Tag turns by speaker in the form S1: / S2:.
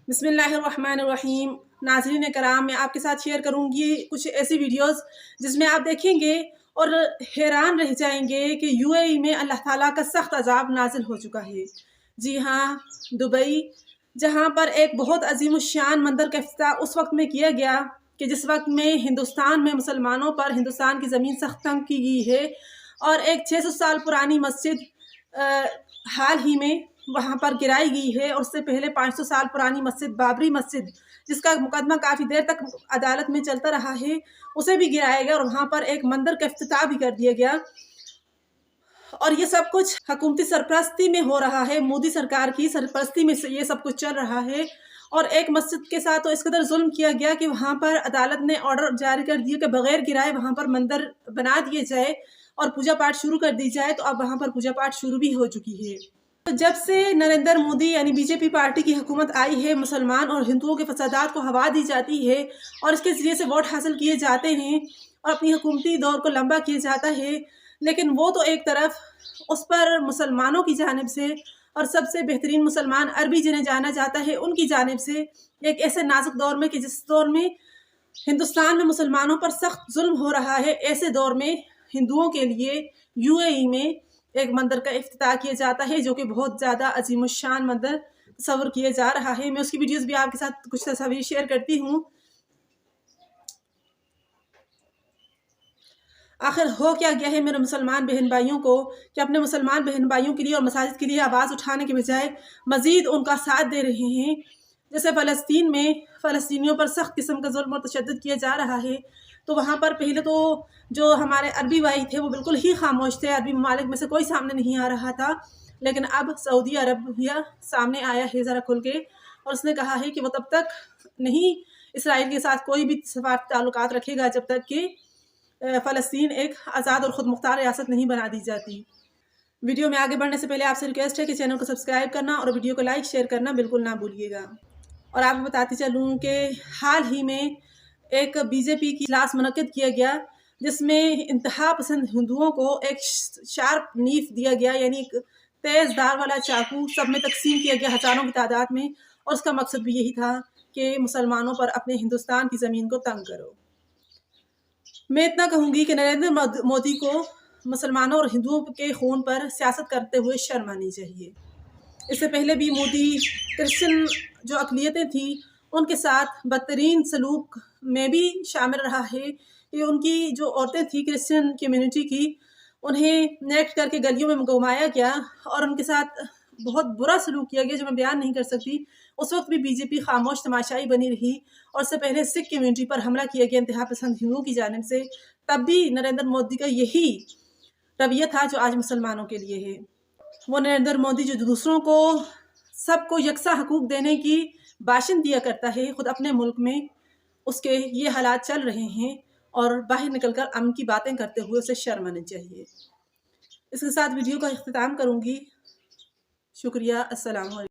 S1: बिस्मिल्लाहिर्रहमानिर्रहीम। नाज़रीन कराम, मैं आपके साथ शेयर करूंगी कुछ ऐसी वीडियोस जिसमें आप देखेंगे और हैरान रह जाएंगे कि यूएई में अल्लाह ताला का सख्त अजाब नाजिल हो चुका है। जी हाँ, दुबई, जहां पर एक बहुत अजीमुशान मंदिर का इफ्तिताह उस वक्त में किया गया कि जिस वक्त में हिंदुस्तान में मुसलमानों पर हिंदुस्तान की ज़मीन सख्त तंग की गई है और एक 600 साल पुरानी मस्जिद हाल ही में वहाँ पर गिराई गई है। और उससे पहले 500 साल पुरानी मस्जिद बाबरी मस्जिद, जिसका मुकदमा काफ़ी देर तक अदालत में चलता रहा है, उसे भी गिराया गया और वहाँ पर एक मंदिर का इफ्तिताह भी कर दिया गया। और ये सब कुछ हुकूमती सरपरस्ती में हो रहा है, मोदी सरकार की सरपरस्ती में ये सब कुछ चल रहा है। और एक मस्जिद के साथ तो इस कदर जुल्म किया गया कि वहाँ पर अदालत ने ऑर्डर जारी कर दिया कि बगैर गिराए वहाँ पर मंदिर बना दिए जाए और पूजा पाठ शुरू कर दी जाए। तो अब वहाँ पर पूजा पाठ शुरू भी हो चुकी है। तो जब से नरेंद्र मोदी यानी बीजेपी पार्टी की हुकूमत आई है, मुसलमान और हिंदुओं के फसादात को हवा दी जाती है और इसके ज़रिए से वोट हासिल किए जाते हैं और अपनी हुकूमती दौर को लंबा किया जाता है। लेकिन वो तो एक तरफ, उस पर मुसलमानों की जानिब से और सबसे बेहतरीन मुसलमान अरबी जिन्हें जाना जाता है उनकी जानिब से एक ऐसे नाजुक दौर में कि जिस दौर में हिंदुस्तान में मुसलमानों पर सख्त जुल्म हो रहा है, ऐसे दौर में हिंदुओं के लिए यूएई में एक मंदिर का इफ्तिताह किया जाता है जो कि बहुत ज़्यादा अजीमुशान मंदिर तस्वर किया जा रहा है। मैं उसकी वीडियोस भी आपके साथ कुछ तस्वीर शेयर करती हूँ। आखिर हो क्या गया है मेरे मुसलमान बहन भाइयों को कि अपने मुसलमान बहन भाइयों के लिए और मसाजिद के लिए आवाज़ उठाने के बजाय मज़ीद उनका साथ दे रहे हैं। जैसे फ़लस्तीन में फ़लस्तीनियों पर सख्त किस्म का जुल्म और तशद्दुद किया जा रहा है, तो वहाँ पर पहले तो जो हमारे अरबी भाई थे वो बिल्कुल ही खामोश थे, अरबी ममालिक में से कोई सामने नहीं आ रहा था। लेकिन अब सऊदी अरबिया सामने आया है ज़रा खुल के, और उसने कहा है कि वो तब तक नहीं इसराइल के साथ कोई भी सफारती ताल्लुकात रखेगा जब तक कि फ़लस्तीन एक आज़ाद और ख़ुद मुख्तार रियासत नहीं बना दी जाती। वीडियो में आगे बढ़ने से पहले आपसे रिक्वेस्ट है कि चैनल को सब्सक्राइब करना और वीडियो को लाइक शेयर करना बिल्कुल ना भूलिएगा। और आपको बताती चलूँ कि हाल ही में एक बीजेपी की इजलास मुनक्किद किया गया जिसमें इंतहा पसंद हिंदुओं को एक शार्प नीफ दिया गया, यानी एक तेज़ धार वाला चाकू सब में तकसीम किया गया हज़ारों की तादाद में। और उसका मकसद भी यही था कि मुसलमानों पर अपने हिंदुस्तान की ज़मीन को तंग करो। मैं इतना कहूँगी कि नरेंद्र मोदी को मुसलमानों और हिंदुओं के खून पर सियासत करते हुए शर्म आनी चाहिए। इससे पहले भी मोदी क्रिश्चियन जो अक़लियतें थी उनके साथ बदतरीन सलूक में भी शामिल रहा है कि उनकी जो औरतें थी क्रिश्चियन कम्युनिटी की, उन्हें नेक्ट करके गलियों में घुमाया गया और उनके साथ बहुत बुरा सलूक किया गया जो मैं बयान नहीं कर सकती। उस वक्त भी बीजेपी खामोश तमाशाई बनी रही। और उससे पहले सिख कम्युनिटी पर हमला किया गया इंतहा पसंद हिंदुओं की जानिब से, तब भी नरेंद्र मोदी का यही रवैया था जो आज मुसलमानों के लिए है। वो नरेंद्र मोदी जो दूसरों को सबको यकसा हकूक देने की भाषण दिया करता है, खुद अपने मुल्क में उसके ये हालात चल रहे हैं और बाहर निकलकर अमन की बातें करते हुए उसे शर्म आनी चाहिए। इसके साथ वीडियो का इख्तिताम करूँगी। शुक्रिया। अस्सलाम वालेकुम।